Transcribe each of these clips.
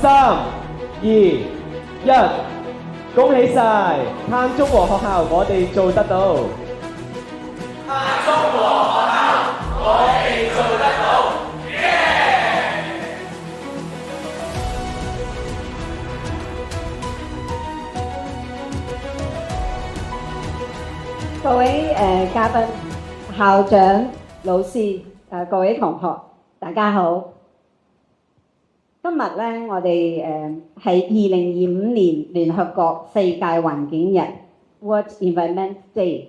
3、2、1，恭喜晒！碳中和學校，我哋做得到。各位嘉賓、校長、老師、各位同學，大家好。今日咧，我哋係2025年聯合國世界環境日 （World Environment Day），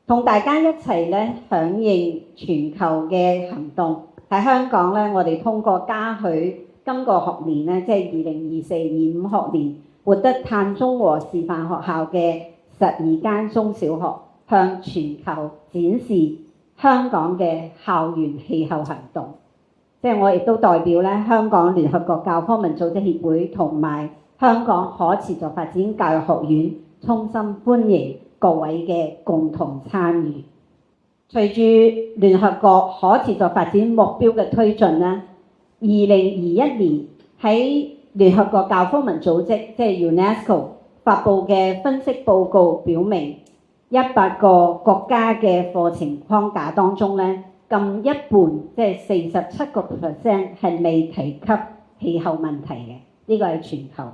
同大家一齊咧響應全球嘅行動。喺香港咧，我哋通過嘉許今個學年咧，即係2024-25學年，活得碳中和示範學校嘅12間中小學，向全球展示香港嘅校園氣候行動。即係我亦都代表咧香港聯合國教科文組織協會同埋香港可持續發展教育學院，衷心歡迎各位嘅共同參與。隨住聯合國可持續發展目標嘅推進咧，2021年喺聯合國教科文組織即係 UNESCO 發布嘅分析報告表明，100個國家嘅課程框架當中咧，近一半即係47% 係未提及氣候問題嘅，呢個係全球。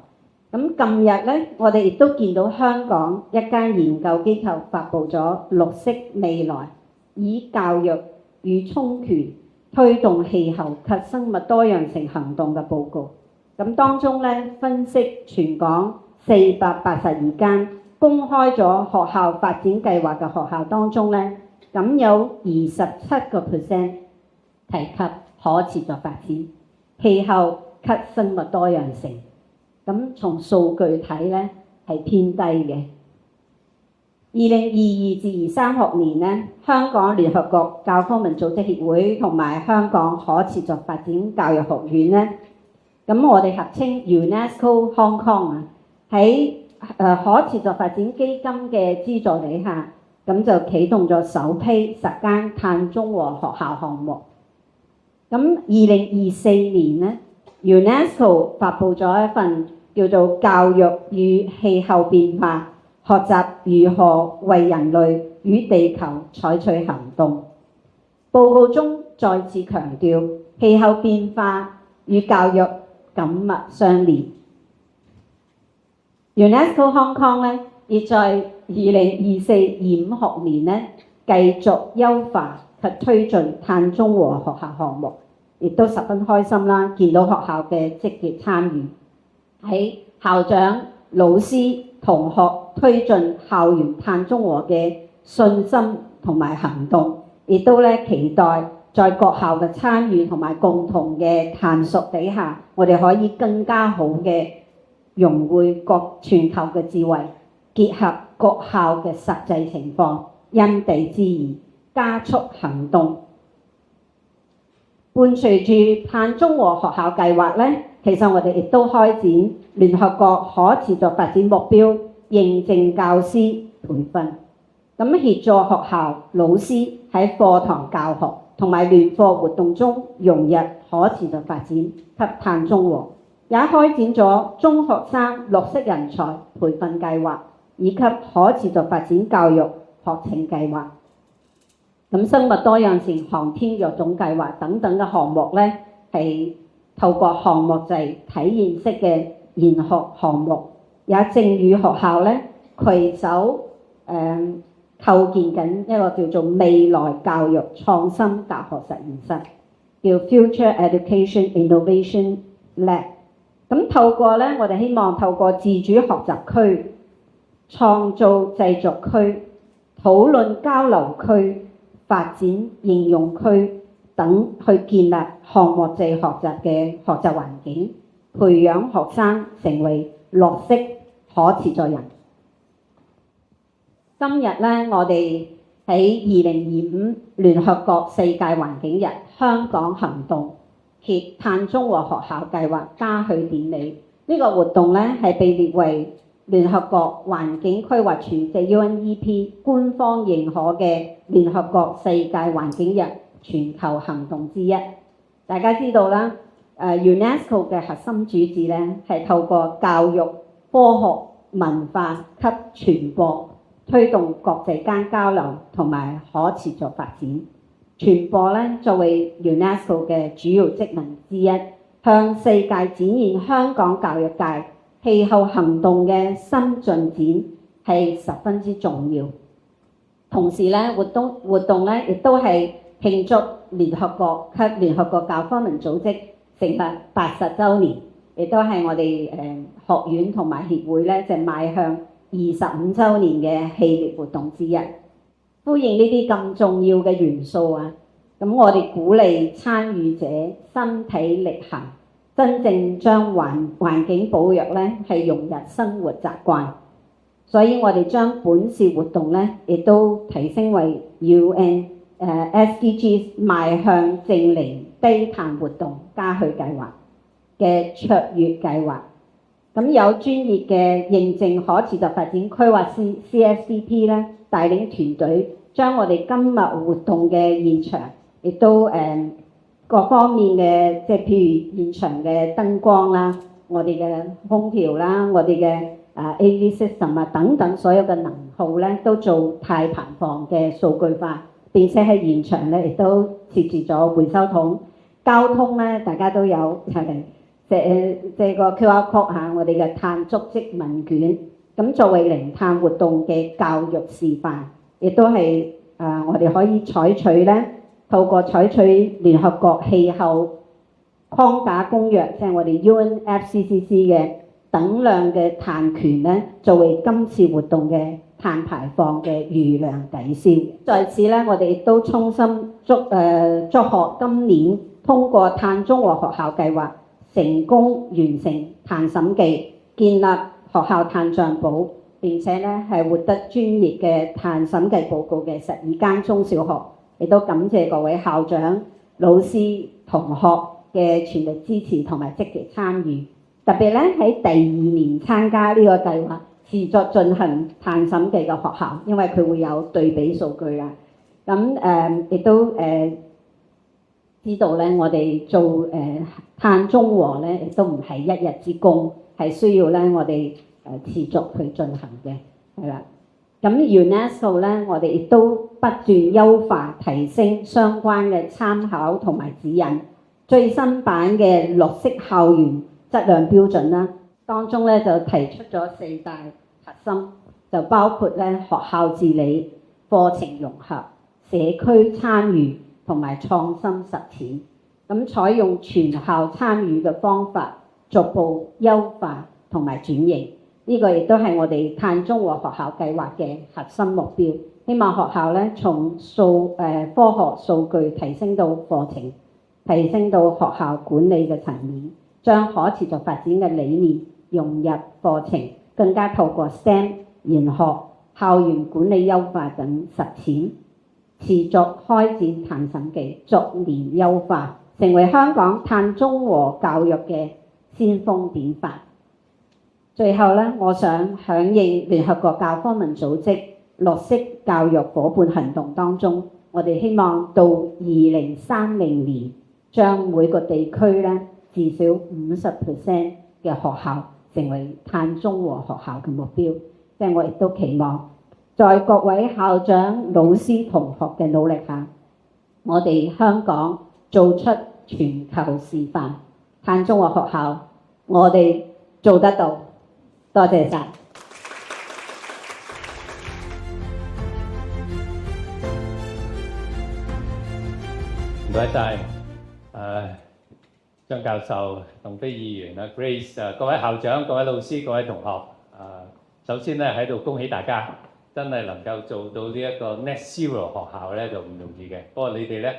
咁近日咧，我哋亦都見到香港一間研究機構發布咗綠色未來，以教育與充權推動氣候及生物多樣性行動嘅報告。咁當中咧，分析全港482間公開咗學校發展計劃嘅學校當中咧，咁有27% 提及可持續發展、氣候及生物多樣性。咁從數據睇咧係偏低嘅。2022至23學年咧，香港聯合國教科文組織協會同埋香港可持續發展教育學院咧，咁我哋合稱 UNESCO Hong Kong 啊，喺可持續發展基金嘅資助底下，咁就啟動咗首批10間碳中和學校項目。咁2024年咧 ，UNESCO 發布咗一份叫做《教育與氣候變化：學習如何為人類與地球採取行動》。報告中再次強調，氣候變化與教育緊密相連。UNESCO Hong Kong 咧，亦在2024-25學年咧繼續優化及推進碳中和學校項目，亦都十分開心啦！見到學校嘅積極參與，喺校長、老師、同學推進校園碳中和嘅信心同埋行動，亦都咧期待在各校嘅參與同埋共同嘅探索底下，我哋可以更加好嘅融匯各全球嘅智慧，結合各校嘅實際情況，因地制宜，加速行動。伴隨住碳中和學校計劃咧，其實我哋亦都開展聯合國可持續發展目標認證教師培訓，咁協助學校老師喺課堂教學同埋聯課活動中融入可持續發展及碳中和，也開展咗中學生綠色人才培訓計劃以及可持續發展教育學程計劃。咁生物多樣性航天育種計劃等等嘅項目咧，係透過項目制體驗式嘅研學項目，也正與學校咧攜手構建緊一個叫做未來教育創新教學實驗室，叫 Future Education Innovation Lab。咁透過咧，我哋希望透過自主學習區、創造製作區、討論交流區、發展應用區等，去建立項目制學習嘅學習環境，培養學生成為綠色可持續人。今日咧，我哋喺2025聯合國世界環境日香港行動暨碳中和學校計劃嘉許典禮，呢個活動咧係被列為聯合國環境規劃署即 UNEP 官方認可嘅聯合國世界環境日全球行動之一。大家知道啦， UNESCO 嘅核心主旨咧係透過教育、科學、文化及傳播，推動國際間交流同埋可持續發展。傳播咧作為 UNESCO 嘅主要職能之一，向世界展現香港教育界氣候行動嘅新進展係十分之重要。同時咧活動咧亦都係慶祝聯合國及聯合國教科文組織成立80週年，亦都係我哋學院同埋協會咧就邁向25週年嘅系列活動之一。呼應呢啲咁重要嘅元素啊，咁我哋鼓勵參與者身體力行，真正將環境保育咧係融入生活習慣。所以我哋將本次活動咧亦都提升為 UN SDGs 邁向淨零低碳活動加許計劃嘅卓越計劃。咁有專業嘅認證可持續發展規劃 CSDP 咧帶領團隊，將我哋今日活動嘅現場，亦都各方面嘅，即係譬如現場嘅燈光啦，我哋嘅空調啦，我哋嘅AV system 啊等等，所有嘅能耗咧都做碳排放嘅數據化，並且喺現場咧亦都設置咗回收桶。交通咧大家都有係個 QR code 嚇，我哋嘅碳足跡問卷，咁作為零碳活動嘅教育示範，亦都係我哋可以採取咧，透過採取聯合國氣候框架公約，即係我哋 UNFCCC 嘅等量嘅碳權咧，作為今次活動嘅碳排放嘅預量抵消。在此咧，我哋亦都衷心祝賀今年通過碳中和學校計劃，成功完成碳審計，建立學校碳帳簿，並且咧係獲得專業嘅碳審計報告嘅12間中小學，亦都感謝各位校長、老師、同學嘅全力支持同埋積極參與。特別咧喺第2年參加呢個計劃，持續進行碳審計嘅學校，因為佢會有對比數據啦。咁亦都知道咧，我哋做碳中和咧，亦都唔係一日之功，係需要咧我哋持續去進行嘅，係啦。咁 UNESCO 咧，我哋亦都不斷優化提升相關嘅參考同埋指引。最新版嘅綠色校園質量標準啦，當中咧就提出咗4大核心，就包括咧學校治理、課程融合、社區參與同埋創新實踐。咁採用全校參與嘅方法，逐步優化同埋轉型。呢個亦都係我哋碳中和學校計劃嘅核心目標。希望學校咧從科學數據提升到課程，提升到學校管理嘅層面，將可持續發展嘅理念融入課程，更加透過 STEM 研學、校園管理優化等實踐，持續開展碳審計，逐年優化，成為香港碳中和教育嘅先鋒典範。最後咧，我想響應聯合國教科文組織綠色教育夥伴行動當中，我哋希望到2030年，將每個地區咧至少50% 嘅學校成為碳中和學校嘅目標。即係我亦都期望，在各位校長、老師、同學嘅努力下，我哋香港做出全球示範，碳中和學校我哋做得到。多謝晒。唔該晒，張教授、鄧飛議員、Grace， 各位校長、各位老師、各位同學，首先咧喺度恭喜大家，真係能夠做到呢一個 Net Zero 學校咧就唔容易嘅。不過你哋咧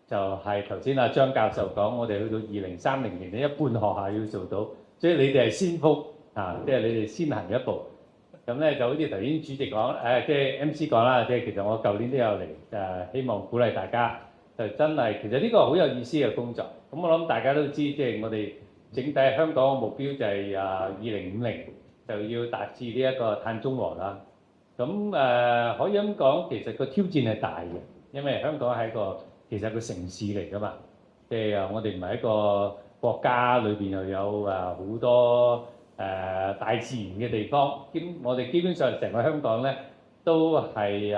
就係頭先張教授講，我哋去到2030年咧，一半學校要做到，所以你哋係先鋒。即係你哋先行一步，咁咧就好似頭先主席講，即係 MC 講啦，即係其實我舊年都有嚟，希望鼓勵大家，就真係其實呢個好有意思嘅工作。咁我諗大家都知，即係我哋整體香港嘅目標就係2050就要達至呢一個碳中和啦。咁可以咁講，其實個挑戰係大嘅，因為香港係一個其實個城市嚟㗎嘛，即係我哋唔係一個國家裏邊又有好多大自然嘅地方，我哋基本上成個香港咧都係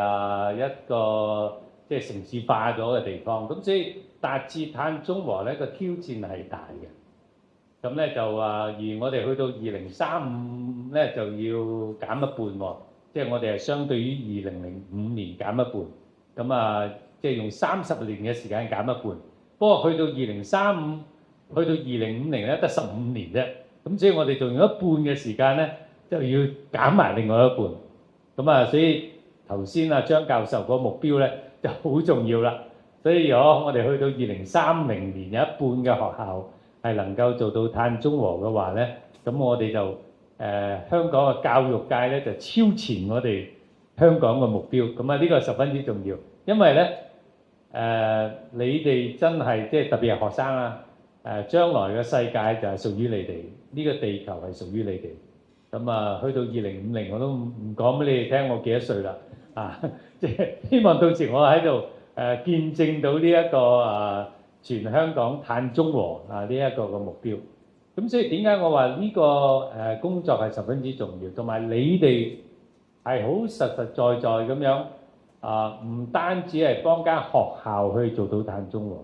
一個即係城市化咗嘅地方，咁所以達至碳中和咧個挑戰係大嘅。咁咧就而我哋去到2035咧就要減一半喎，即係我哋係相對於2005年減一半，咁即係用30年嘅時間減一半。不過去到2035，去到2050咧得15年啫，咁所以我哋仲用一半嘅時間咧就要減埋另外一半。咁所以頭先張教授個目標咧就好重要啦。所以如果我哋去到2030年有一半嘅學校係能夠做到碳中和嘅話咧，咁我哋就香港嘅教育界咧就超前我哋香港嘅目標。咁呢個十分之重要，因為咧你哋真係即係特別係學生將來嘅世界就係屬於你哋，呢個地球係屬於你哋。咁去到2050我都唔講俾你哋聽我幾多歲啦，即係希望到時我喺度見證到呢一個全香港碳中和呢一個嘅目標。咁所以點解我話呢個工作係十分之重要，同埋你哋係好實實在在咁樣唔單止係幫間學校去做到碳中和，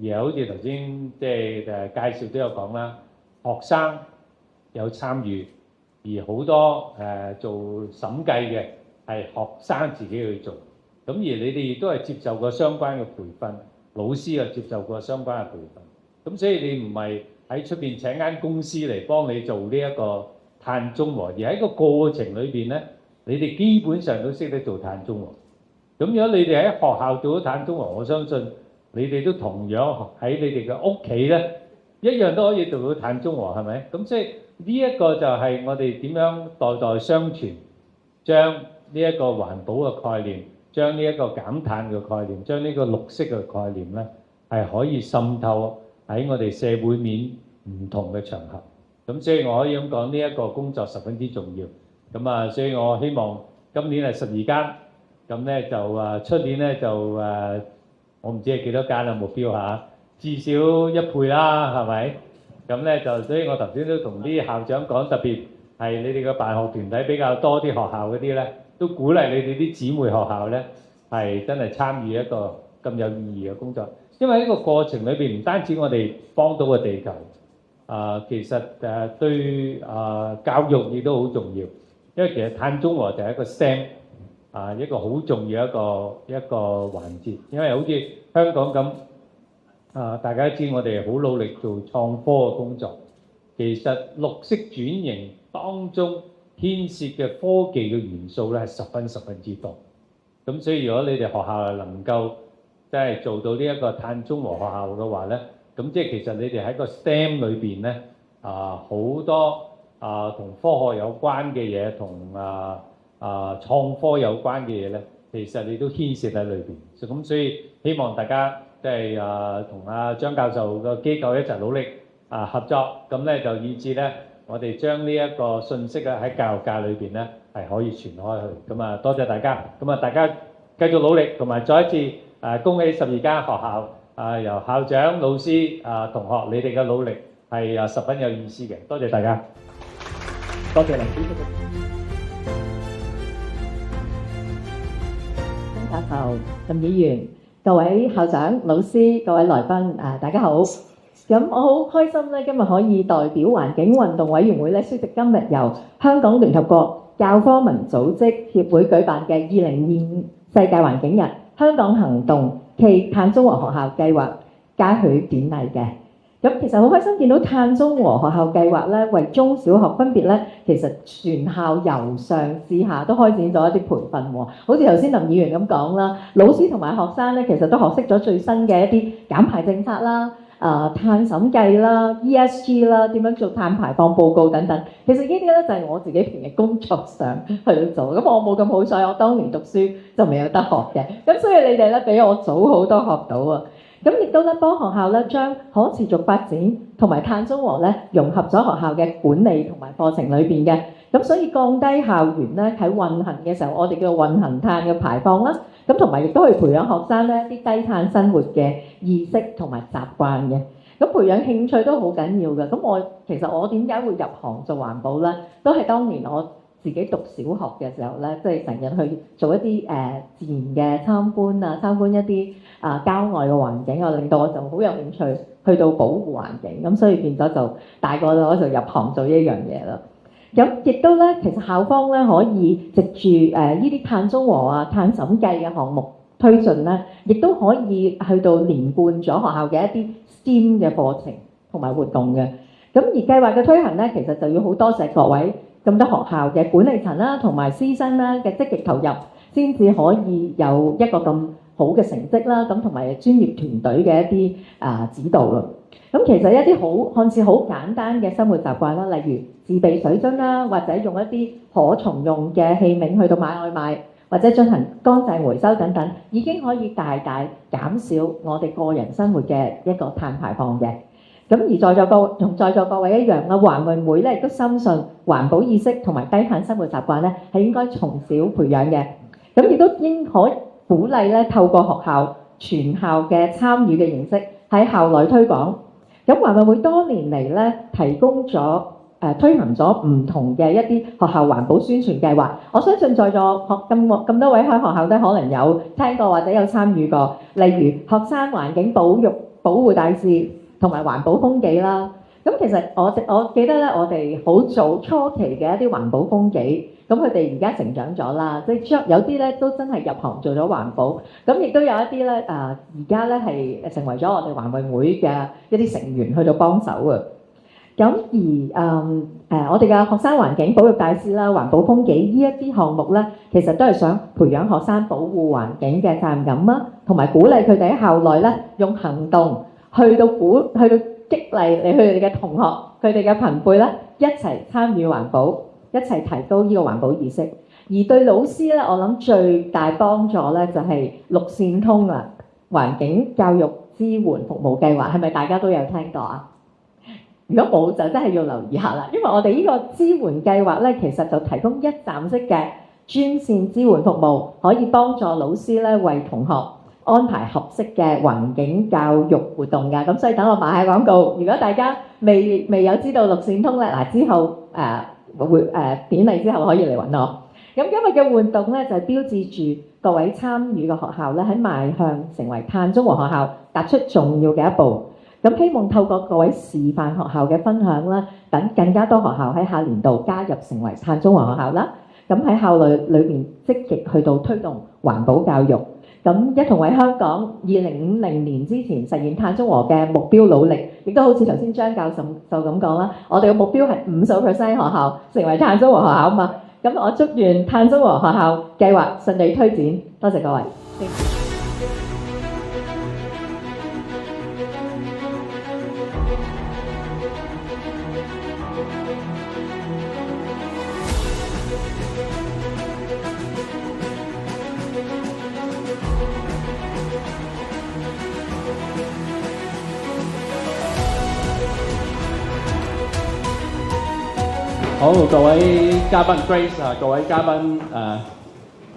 而係好似頭先即係介紹都有講啦，學生有參與，而好多做審計嘅係學生自己去做。咁而你哋亦都係接受過相關嘅培訓，老師又接受過相關嘅培訓。咁所以你唔係喺出邊請間公司嚟幫你做呢一個碳中和，而喺個過程裏邊咧，你哋基本上都識得做碳中和。咁如果你哋喺學校做咗碳中和，我相信你哋都同樣喺你哋嘅屋企咧，一樣都可以做到碳中和，係咪？咁所以呢一個就係我哋點樣代代相傳，將呢一個環保嘅概念，將呢一個減碳嘅概念，將呢個綠色嘅概念咧，係可以滲透喺我哋社會面唔同嘅場合。咁所以我可以咁講，呢一個工作十分之重要。咁所以我希望今年係12間，咁咧就出年咧就我唔知係幾多間嘅目標嚇，至少1倍啦，係咪？咁咧就所以我頭先都同啲校長講，特別係你哋嘅辦學團體比較多啲學校嗰啲咧，都鼓勵你哋啲姊妹學校咧係真係參與一個咁有意義嘅工作。因為呢個過程裏邊唔單止我哋幫到個地球，其實對教育亦都好重要。因為其實碳中和就係一個 STEM 一個好重要一個環節。因為好似香港咁大家知我哋好努力做創科嘅工作，其實綠色轉型當中牽涉嘅科技嘅元素咧係十分之多。咁所以如果你哋學校係能夠即係做到呢一個碳中和學校嘅話咧，咁即係其實你哋喺個 STEM 裏邊咧好多同科學有關嘅嘢，同創科有關嘅嘢咧，其實你都牽涉喺裏邊。咁所以希望大家即係同張教授個機構一齊努力合作，咁咧就以至咧我哋將呢一個信息咧喺教育界裏邊咧係可以傳開去。咁多謝大家，咁大家繼續努力，同埋再一次恭喜12間學校由校長、老師、同學你哋嘅努力係十分有意思嘅。多謝大家，多謝林主席。張教授、林議員、各位校長、老師、各位來賓大家好。咁我好開心咧，今日可以代表環境運動委員會咧，出席今日由香港聯合國教科文組織協會舉辦嘅2025世界環境日香港行動暨碳中和學校計劃嘉許典禮嘅。咁其實好開心見到碳中和學校計劃咧，為中小學分別咧，其實全校由上至下都開展咗一啲培訓喎。好似頭先林議員咁講啦，老師同埋學生咧，其實都學識咗最新嘅一啲減排政策啦、碳審計啦、ESG 啦，點樣做碳排放報告等等。其實呢啲咧就係我自己平日工作上去到做。咁我冇咁好彩，我當年讀書就未有得學嘅。咁所以你哋咧比我早好多學到啊。咁亦都咧幫學校咧將可持續發展同埋碳中和咧融合咗學校嘅管理同埋課程裏邊嘅。咁所以降低校園咧喺運行嘅時候，我哋叫做運行碳嘅排放啦。咁同埋亦都可以培養學生咧啲低碳生活嘅意識同埋習慣嘅。咁培養興趣都好緊要嘅。咁其實我點解會入行做環保咧？都係當年我自己讀小學嘅時候咧，即係成日去做一啲自然嘅參觀啊，參觀一啲郊外嘅環境啊，令到我就好有興趣去到保護環境。咁所以變咗就大個咗就入行做呢一樣嘢啦。咁亦都咧，其實校方咧可以藉住呢啲碳中和啊、碳審計嘅項目推進咧，亦都可以去到連貫咗學校嘅一啲 STEAM 嘅課程同埋活動嘅。咁而計劃嘅推行咧，其實就要好多謝各位咁多學校嘅管理層啦，同埋師生啦嘅積極投入，先至可以有一個咁好嘅成績啦。咁同埋專業團隊嘅一啲指導啦。咁其實一啲看似好簡單嘅生活習慣啦，例如自備水樽啦，或者用一啲可重用嘅器皿去到買外賣，或者進行乾淨回收等等，已經可以大大減少我哋個人生活嘅一個碳排放嘅。咁而同在座各位一樣啦，環運會咧亦都深信環保意識同埋低碳生活習慣咧係應該從小培養嘅。咁亦都應可鼓勵咧透過學校全校嘅參與嘅形式喺校內推廣。咁環運會多年嚟咧提供咗推行咗唔同嘅一啲學校環保宣傳計劃。我相信在座咁多位喺學校都可能有聽過或者有參與過，例如學生環境保護大使同埋環保風紀啦。咁其實我記得咧，我哋好早初期嘅一啲環保風紀，咁佢哋而家成長咗啦，即係有啲咧都真係入行做咗環保，咁亦都有一啲咧而家咧係成為咗我哋環運會嘅一啲成員去到幫手啊。咁而我哋嘅學生環境保育大使啦、環保風紀呢一啲項目咧，其實都係想培養學生保護環境嘅責任感啦，同埋鼓勵佢哋喺校內咧用行動去到激勵佢哋嘅同學、佢哋嘅朋輩咧一齊參與環保，一齊提高呢個環保意識。而對老師咧，我諗最大幫助咧就係綠線通啦，環境教育支援服務計劃，係咪大家都有聽過啊？如果冇就真係要留意下啦，因為我哋呢個支援計劃咧，其實就提供一站式嘅專線支援服務，可以幫助老師咧為同學安排合適嘅環境教育活動㗎。咁所以等我賣下廣告，如果大家未有知道綠線通咧，之後典禮之後可以嚟揾我。咁今日嘅活動咧就係標誌住各位參與嘅學校咧喺邁向成為碳中和學校踏出重要嘅一步。咁希望透過各位示範學校嘅分享啦，等更加多學校喺下年度加入成為碳中和學校啦。咁喺校內裏面積極去到推動環保教育，咁一同為香港2050年之前實現碳中和嘅目標努力。亦都好似頭先張教授就咁講啦，我哋嘅目標係50%學校成為碳中和學校啊嘛。咁我祝願碳中和學校計劃順利推展。多謝各位。好，各位嘉賓 Grace 各位嘉賓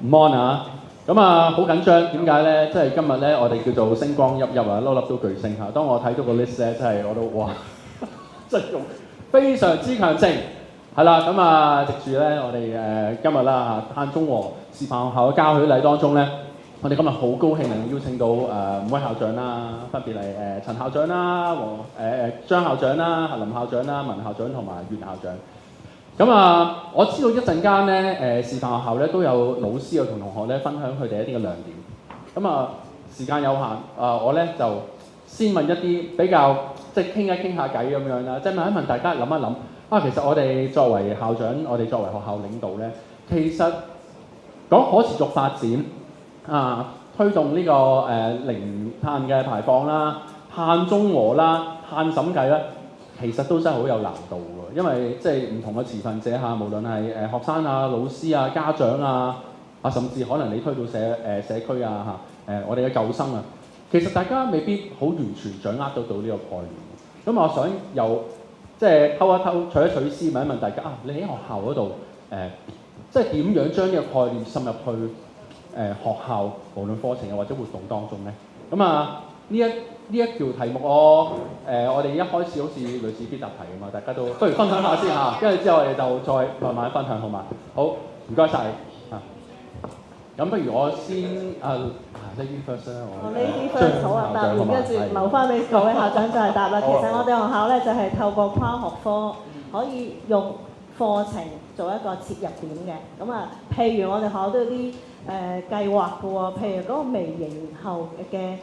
Mon 咁好緊張，點解咧？即係今日咧，我哋叫做星光熠熠粒粒都巨星當我睇到個 list 咧，真係我都哇，陣容非常之強勁，係啦。咁藉住咧，我哋今日啦碳中和示範學校嘅嘉許禮當中咧，我哋今日好高興能邀請到5位校長啦，分別係陳校長啦、張校長啦、林校長啦、文校長同埋袁校長。咁我知道一陣間咧，示範學校咧都有老師同同學咧分享佢哋一啲嘅亮點。咁時間有限，我咧就先問一啲比較即係傾下偈咁樣啦，即係問一問大家諗一諗其實我哋作為校長，我哋作為學校領導咧，其實講可持續發展推動呢個零碳嘅排放啦、碳中和啦、碳審計啦。其實都真係好有難度喎，因為即係唔同嘅持份者無論係學生老師家長甚至可能你推到社區我哋嘅舊生其實大家未必好完全掌握到呢個概念。咁我想又即係偷一偷、取一取絲，問一問大家你喺學校嗰度即係點樣將呢個概念滲入去學校無論課程或者活動當中咧？咁呢一呢一條題目我哋一開始好似類似必答題㗎嘛，大家都不如分享下先嚇，跟住之後我哋就再慢慢分享好嘛？好，唔該晒啊！咁不如我先Lady first 啦，Lady first 好啊，答完跟住留翻俾各位校長再答啦。其實我哋學校咧就係透過跨學科可以用課程做一個切入點嘅。咁啊，譬如我哋學校都有啲計劃嘅喎，譬如嗰個微型後嘅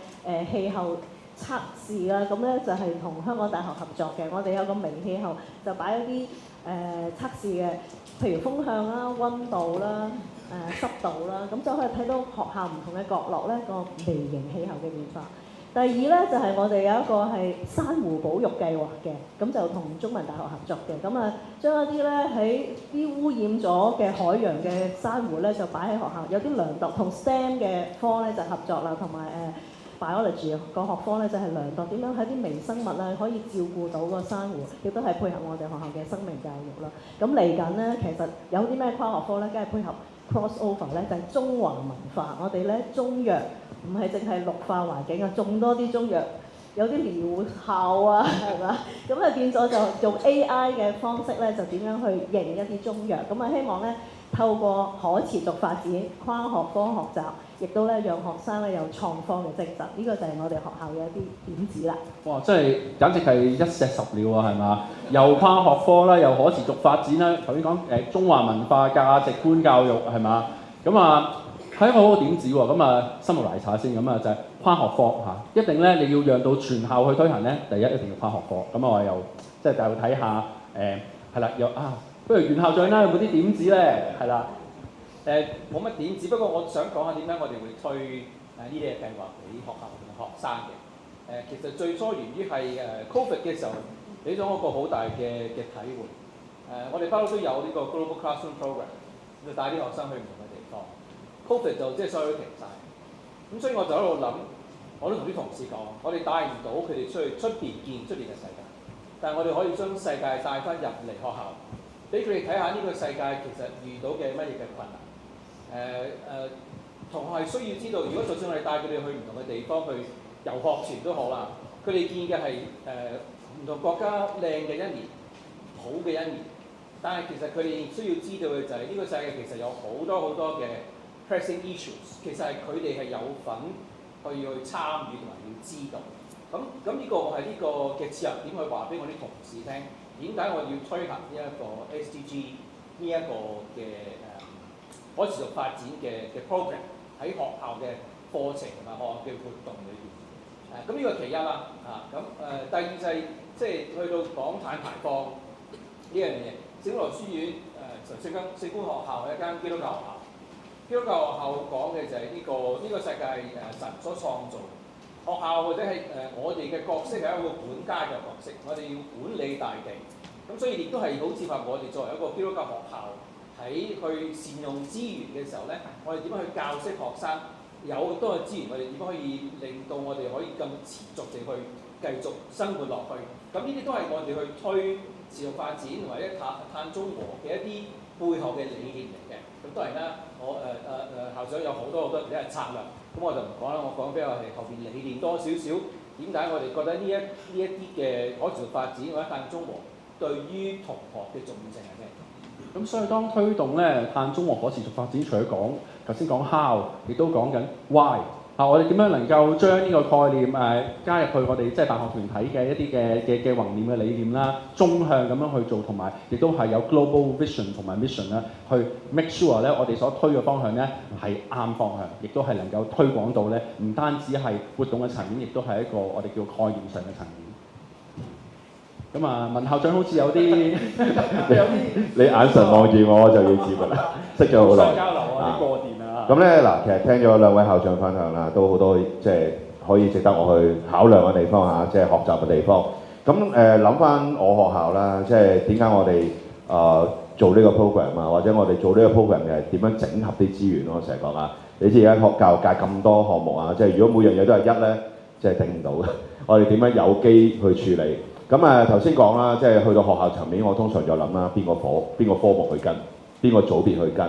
氣候測試啦，咁咧就係同香港大學合作嘅。我哋有個微氣候就擺一啲測試嘅，譬如風向啦、溫度啦、濕度啦，咁就可以睇到學校唔同嘅角落咧個微型氣候嘅變化。第二咧就係我哋有一個係珊瑚保育計劃嘅，咁就同中文大學合作嘅，咁啊將一啲咧喺啲污染咗嘅海洋嘅珊瑚咧就擺喺學校，有啲量度同 STEM 嘅科咧就合作啦，同埋biology 個學科咧就係量度點樣喺啲微生物啊可以照顧到個珊瑚，亦都係配合我哋學校嘅生命教育啦。咁嚟緊咧，其實有啲咩跨學科咧，梗係配合 crossover 咧，就係中華文化。我哋咧中藥唔係淨係綠化環境啊，種多啲中藥，有啲療效啊，係嘛？咁啊變咗就用 AI 嘅方式咧，就點樣去認一啲中藥？咁啊希望咧透過可持續發展、跨學科學習。亦都咧讓學生咧有創科嘅精神，呢個就係我哋學校嘅一啲點子啦。哇！真係簡直係一石十鳥啊，係嘛？又跨學科啦，又可持續發展啦。頭先講中華文化價值觀教育係嘛？咁啊係一個好點子喎。咁啊，深入嚟查先，咁啊就係跨學科嚇，一定咧你要讓到全校去推行咧，第一定要跨學科。咁我又即係就睇下係啦，不如袁校長啦，有冇啲點子咧？係啦。冇乜點，只不過我想講下點解我哋會推呢啲嘅計劃俾學校同學生嘅。其實最初源於係Covid 嘅時候，俾咗我一個好大嘅體會。我哋不嬲都有呢個 Global Classroom Program，就帶啲學生去唔同嘅地方。Covid 就即係所有都停晒，咁所以我就喺度諗，我都同啲同事講，我哋帶唔到佢哋出去出邊見出邊嘅世界，但係我哋可以將世界帶翻入嚟學校，俾佢哋睇下呢個世界其實遇到嘅乜嘢嘅困難。同學係需要知道，如果就算我哋帶佢哋去唔同嘅地方去遊學團都好啦，佢哋見嘅係唔同國家靚嘅一面，好嘅一面，但係其實佢哋需要知道嘅就係呢個世界其實有好多好多嘅 pressing issues， 其實係佢哋係有份去參與同埋要知道。咁呢個我係呢個嘅切入點去話俾我啲同事聽，點解我要推行呢一個 SDG 呢一個嘅可持續發展嘅 program 喺學校嘅課程同埋學校嘅活動裏邊。咁呢個其一啦。第二就係即係去到講碳排放呢樣嘢。小羅書院聖官學校係一間基督教學校。基督教學校講嘅就係呢個世界神所創造。學校或者係我哋嘅角色係一個管家嘅角色，我哋要管理大地。咁所以亦都係好似話我哋作為一個基督教學校。喺去善用資源嘅時候咧，我哋點樣去教識學生有咁多嘅資源，我哋點樣可以令到我哋可以更持續地去繼續生活落去？咁呢啲都係我哋去推持續發展或者碳中和嘅一啲背後嘅理念嚟嘅。咁當然啦，我校長有好多其他嘅策略，咁我就唔講啦。我講比較係後邊理念多少少。點解我哋覺得呢一啲嘅可持續發展或者碳中和對於同學嘅重要性係咩？咁所以當推動咧碳中和可持續發展，除咗講頭先講 how， 亦都講緊 why。我哋點樣能夠將呢個概念加入去我哋即係辦學團體嘅一啲嘅宏念嘅理念啦，縱向咁樣去做，同埋亦都係有 global vision 同埋 mission 啦，去 make sure 咧我哋所推嘅方向咧係啱方向，亦都係能夠推廣到咧唔單止係活動嘅層面，亦都係一個我哋叫概念上嘅層面。咁啊，文校長好似有啲你眼神望住我就要接㗎啦，識咗好耐。交流啊，啲過電啊。咁咧嗱，其實聽咗兩位校長分享啦，都好多即係可以值得我去考量嘅地方嚇，即係學習嘅地方。咁諗翻我學校啦，即係點解我哋做呢個 program 啊，或者我哋做呢個 program 嘅點樣整合啲資源咯？我成日講啊，你知而家學教育界咁多項目啊，即係如果每樣嘢都係一咧，即係頂唔到嘅。我哋點樣有機去處理？咁頭先講啦，即係去到學校層面，我通常就諗啦，邊個科目去跟，邊個組別去跟。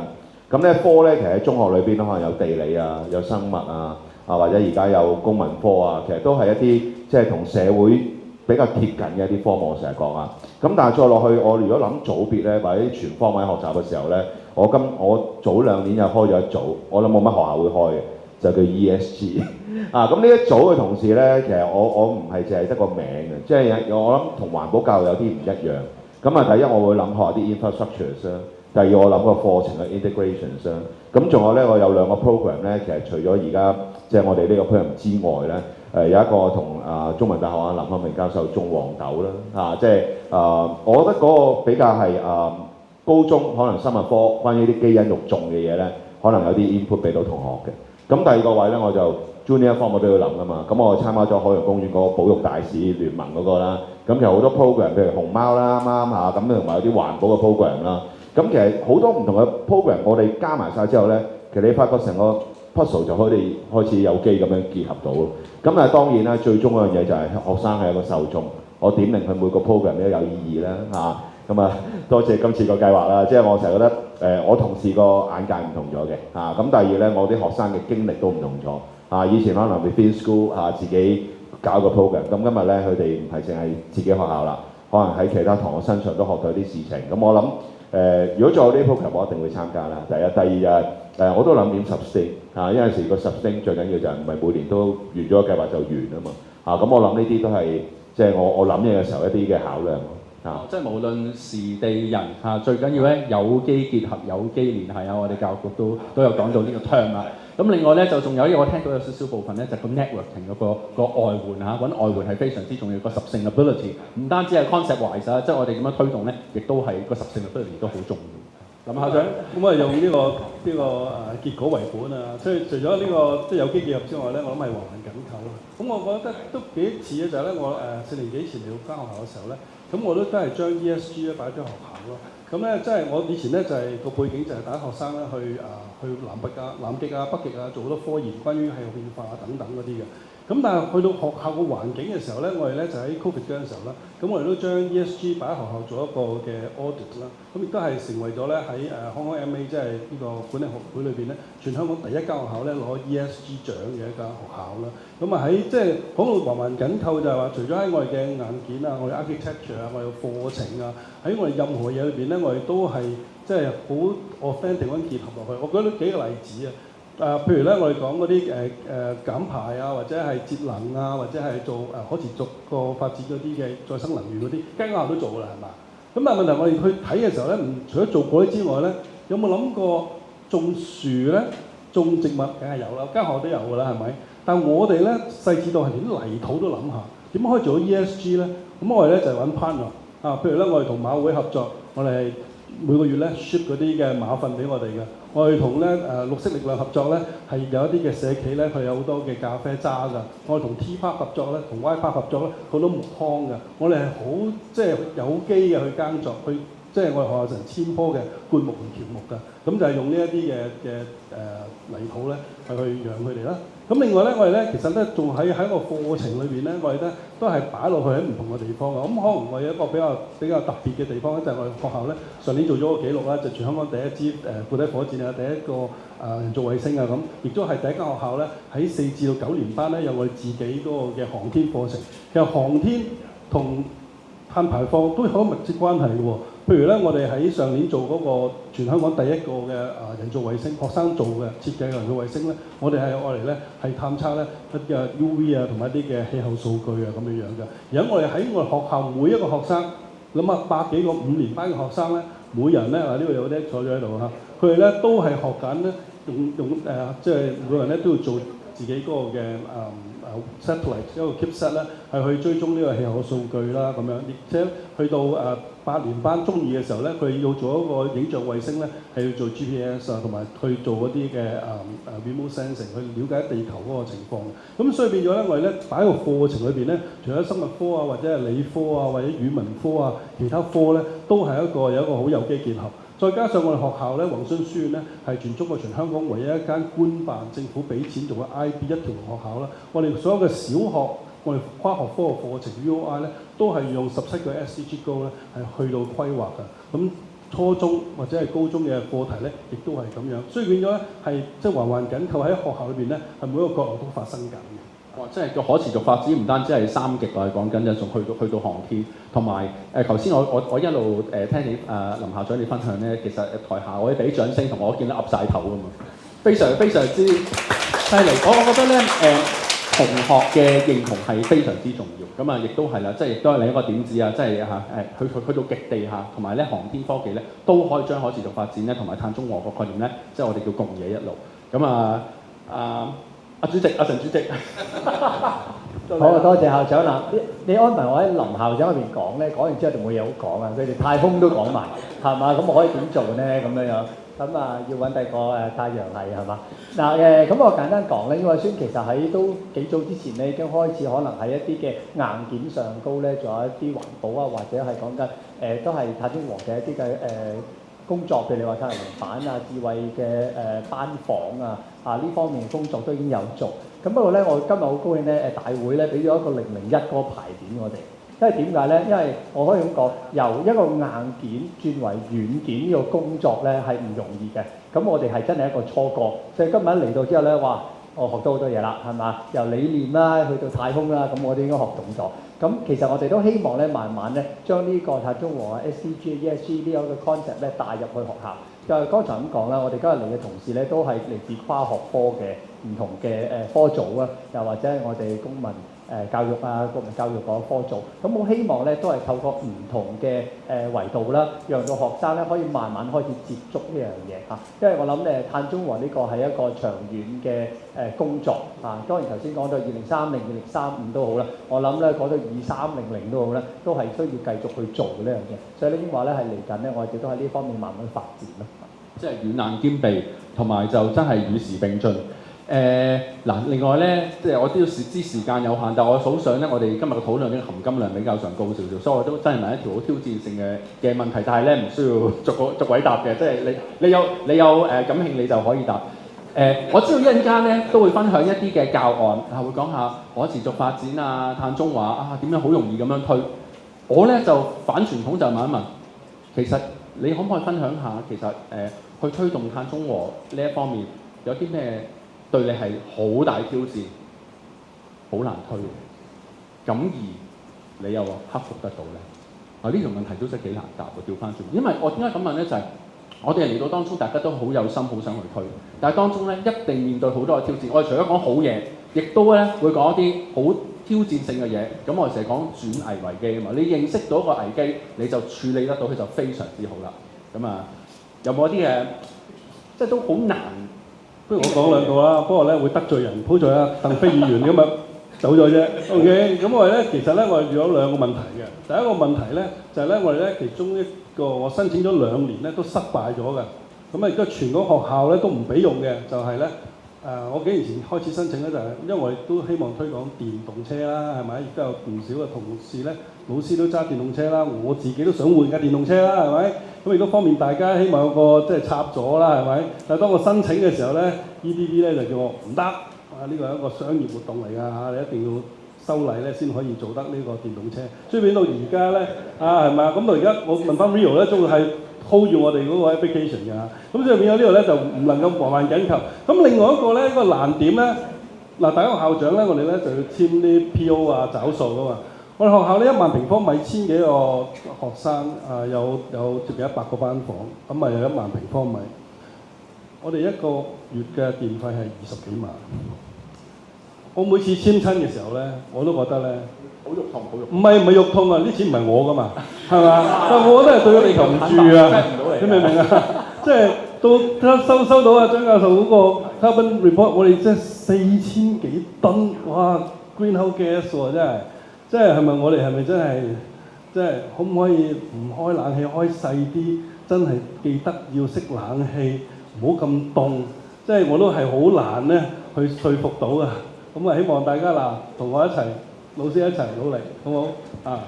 咁咧科咧，其實喺中學裏邊都可能有地理啊，有生物啊，或者而家有公民科啊，其實都係一啲即係同社會比較貼近嘅一啲科目，我成日講啊。咁但係再落去，我如果諗組別咧，或者全方位學習嘅時候咧，我早2年又開咗一組，我諗冇乜學校會開嘅，就叫 ESG 啊。咁呢一組嘅同事咧，其實我唔係淨係得個名嘅，即係我諗同環保教育有啲唔一樣。咁啊，第一我會諗學啲 infrastructures 啦，第二我諗個課程嘅 integrations 啦。咁仲有咧，我有2個 program 咧，其實除咗而家即係我哋呢個 program 之外咧，有一個同中文大學林漢明教授種黃豆啦，即係我覺得嗰個比較係高中可能生物科關於啲基因肉種嘅嘢咧，可能有啲 input 俾到同學嘅。咁第2個位咧，我就 junior 科我都要諗㗎嘛。咁我參加咗海洋公園嗰個保育大使聯盟嗰個啦。咁有好多 program，譬如熊貓啦，啱啱嚇，咁同埋有啲環保嘅 program 啦。咁其實好多唔同嘅 program，我哋加埋晒之後咧，其實你發覺成個 puzzle 就開始有機咁樣結合到。咁但係當然啦，最終嗰樣嘢就係學生係一個受眾，我點令佢每個 program 都有意義啦嚇。咁多謝今次個計劃啦，即係我成日覺得我同事個眼界唔同咗嘅嚇。咁第二咧，我啲學生嘅經歷都唔同咗嚇。以前可能 within school 嚇自己搞個 program，咁今日咧佢哋唔係淨係自己學校啦，可能喺其他同學身上都學到一啲事情。咁我諗如果再有呢 program，我一定會參加啦。第一，第二就係我都諗點 sustain 嚇，因為有時個 sustain 最緊要就係唔係每年都完咗個計劃就完啊嘛嚇。咁我諗呢啲都係即係我諗嘢嘅時候一啲嘅考量咯。即係無論時地人最緊要咧有機結合、有機聯繫啊！我哋教育局都有講到呢個 term 啊。咁另外咧就仲有我聽到有少少部分咧就個 networking 個外援揾外援係非常之重要，個 sustainability 唔單止係 concept wise 即係我哋點樣推動咧，亦都係個 sustainability 都好重要。咁校長，咁我哋用呢個結果為本啊，所以除咗呢個即係有機結合之外咧，我諗係環環緊扣咯。咁我覺得都幾似嘅就係咧，我4年幾前嚟到間學校嘅時候咧，咁我都係將 ESG 咧擺咗學校咯。咁咧即係我以前咧就係個背景就係帶學生咧去南極啊、北極啊做好多科研，關於氣候變化等等嗰啲嘅。咁但係去到學校個環境嘅時候咧，我哋咧就喺 Covid 嗰陣時候啦，咁我哋都將 ESG 擺喺學校做一個嘅 audit 啦，咁亦都係成為咗咧喺Hong Kong MA 即係呢個管理學會裏邊咧，全香港第一間學校咧攞 ESG 獎嘅一間學校啦。咁啊喺即係講到環環緊扣就係話，除咗喺我哋嘅硬件啊、我哋 architecture 啊、我哋課程啊，喺我哋任何嘢裏邊咧，我哋都係即係好 authentic 咁結合落去。我舉咗幾個例子啊。譬如咧，我哋講嗰啲減排啊，或者係節能啊，或者係做可持續個發展嗰啲嘅再生能源嗰啲，間學校都做㗎啦，係嘛？咁但係問題我哋去睇嘅時候咧，除咗做嗰啲之外咧，有冇諗過種樹咧、種植物？梗係有啦，間學校都有㗎啦，係咪？但係我哋咧細緻到係連啲泥土都諗下，點樣可以做到 ESG 咧？咁我哋咧就係揾 partner 啊，譬如咧我哋同馬會合作，我哋係每個月咧 ship 嗰啲嘅馬糞俾我哋嘅。我哋同咧綠色力量合作咧，係有一啲嘅社企咧，佢有好多嘅咖啡渣㗎。我哋同 T Park 合作咧，同 Y Park 合作咧，好多木糠㗎。我哋係好即係有機嘅去耕作，去即係我哋學校成1000棵嘅灌木同喬木㗎。咁就係用呢一啲嘅泥土咧，係去養佢哋啦。咁另外咧，我哋咧其實咧仲喺個課程裏邊咧，我哋咧都係擺落去喺唔同嘅地方嘅。咁可能我有一個比較特別嘅地方咧，就係我哋學校咧上年做咗個紀錄啦，就全香港第一支固體火箭啊，第一個人造衛星啊咁，亦都係第一間學校咧喺4至到9年班咧有我哋自己嗰個嘅航天課程。其實航天同碳排放都有密切關係嘅喎。譬如咧，我哋喺上年做嗰個全香港第一個嘅人造衛星，學生做嘅設計嘅人造衛星咧，我哋係愛嚟咧係探測咧一啲嘅 UV 啊同埋一啲嘅氣候數據啊咁樣樣嘅。而家我哋喺我哋學校每一個學生，諗下100幾個5年班嘅學生咧，每人咧呢度有啲坐咗喺度嚇，佢哋咧都係學緊咧用即係每個人咧都要做自己嗰個嘅satellite 一個 CubeSat 咧，係去追蹤呢個氣候數據啦咁樣，而且去到8年班中2嘅時候咧，佢要做一個影像衛星咧，係要做 GPS 啊，同埋去做嗰啲嘅remote sensing 去了解地球嗰個情況。咁所以變咗咧，我哋咧擺喺個課程裏邊咧，除咗生物科啊，或者係理科啊，或者語文科啊，其他科咧都係有一個好有機結合。再加上我哋學校咧，宏信書院咧係全中國全香港唯一一間官辦政府俾錢做嘅 IB 一條學校啦。我哋所有嘅小學，我哋跨學科嘅課程 UOI 咧，都係用17個 SDG Goal 咧係去到規劃嘅。咁初中或者係高中嘅課題咧，亦都係咁樣，所以變咗咧係即係環環緊扣喺學校裏邊咧，係每一個角落都發生緊嘅。哇！即係個可持續發展唔單止係三極我哋講緊，就仲去到航天，同埋頭先我一路聽你林校長你分享咧，其實台下我哋俾掌聲，同我見得岌晒頭㗎嘛，非常非常之犀利。我覺得咧同學嘅認同係非常之重要，咁啊亦都係啦，即係亦都係另一個點子啊，即係去到極地下，同埋咧航天科技咧都可以將可持續發展咧同埋碳中和個概念咧，即係我哋叫共冶一路。咁阿主席，陳主席，好啊，多謝校長啦。你安排我喺林校長嗰邊講咧，講完之後就冇嘢好講啊。佢哋太空都講埋，係嘛？咁我可以點做咧？咁樣咁要揾第二個太陽系係嘛？嗱咁我簡單講咧，因為先其實喺都幾早之前咧已經開始，可能喺一啲嘅硬件上高咧，仲有一啲環保啊，或者係講緊都係碳中和嘅一啲嘅工作，譬如你話太陽能板啊、智慧嘅班房呢方面工作都已經有做。咁不過咧，我今日好高興咧，大會咧俾咗一個001個牌匾我哋。因為點解咧？因為我可以咁講，由一個硬件轉為軟件呢個工作咧係唔容易嘅。咁我哋係真係一個初過。所以今日一嚟到之後咧，哇！我學到好多嘢啦，係嘛？由理念啦，去到太空啦，咁我哋應該學懂咗。咁其實我哋都希望咧，慢慢咧將呢個碳中和SDG、ESG 呢個 concept 咧帶入去學校。就係剛才咁講啦，我哋今日嚟嘅同事咧都係嚟自跨學科嘅唔同嘅科組啊，又或者係我哋公民教育啊、國民教育嗰科組。咁我希望咧都係透過唔同嘅維度啦，讓到學生咧可以慢慢開始接觸呢樣嘢嚇。因為我諗碳中和呢個係一個長遠嘅工作啊。當然頭先講到2030、2035都好啦，我諗咧講到2300都好咧，都係需要繼續去做嘅呢樣嘢。所以呢啲話咧係嚟緊咧，我哋都喺呢方面慢慢發展咯。即係軟硬兼備，同埋就真係與時並進。另外咧，即係我都要知時間有限，但我好想咧，我哋今日嘅討論嘅含金量比較上高少少，所以我都真係問一條好挑戰性嘅問題，但係咧唔需要逐位答嘅，即係你有感興你就可以答。我知道一陣間咧都會分享一啲嘅教案，會講下可持續發展啊、碳中和啊點樣好容易咁樣推。我咧就反傳統就問一問，其實你可唔可以分享下其實去推動碳中和呢一方面有啲咩對你係好大挑戰、好難推嘅，咁而你又克服得到咧？呢條問題都真係幾難答喎，調翻轉。因為我點解咁問咧？就係我哋嚟到當中，大家都好有心，好想去推，但係當中咧一定面對好多嘅挑戰。我哋除咗講好嘢，亦都咧會講一啲好挑戰性嘅嘢。咁我哋成日講轉危為機啊嘛。你認識到一個危機，你就處理得到，佢就非常之好啦。咁有冇一啲嘅即係都好難？不如我講兩個啦，不過咧會得罪人，好在鄧飛議員咁走咗啫。OK， 咁我哋咧其實咧我哋有兩個問題嘅。第一個問題咧就係咧我哋咧其中一個我申請咗2年咧都失敗咗嘅。咁而家全個學校咧都唔俾用嘅，就係咧我幾年前開始申請咧就係因為我哋都希望推廣電動車啦，係咪？亦都有唔少嘅同事咧老師都揸電動車啦，我自己都想換架電動車啦，係咪？咁亦都方便大家，希望有個即係插座啦，係咪？但係當我申請嘅時候咧 ，EDB 咧就叫我唔得，呢個係一個商業活動嚟㗎嚇，你一定要修例咧先可以做得呢個電動車。所以變到而家咧係咪啊？咁到而家我問翻 Rio 咧，都會係 hold 住我哋嗰個 application 㗎。咁所以變咗呢度咧就唔能夠環環緊扣。咁另外一個咧一個難點咧，嗱，第一個校長咧，我哋咧就要簽啲 PO 啊找數㗎嘛。我哋學校呢1萬平方米1000幾個學生有接近100個班房，咁咪有1萬平方米。我哋一個月嘅電費係20幾萬。我每次簽親嘅時候咧，我都覺得咧好肉痛，好肉痛。唔係肉痛啊！啲錢唔係我㗎嘛，係嘛？但係我覺得係對咗地球唔住啊！你明唔明啊？即係到收到啊張教授嗰個 carbon report， 我哋真係4000幾噸，哇 greenhouse gas 喎，真係。即係咪我哋係咪真係，即係可唔可以唔開冷氣開細啲？真係記得要熄冷氣，唔好咁凍。即係我都係好難咧去說服到啊！咁希望大家同我一齊，老師一齊努力，好唔好啊？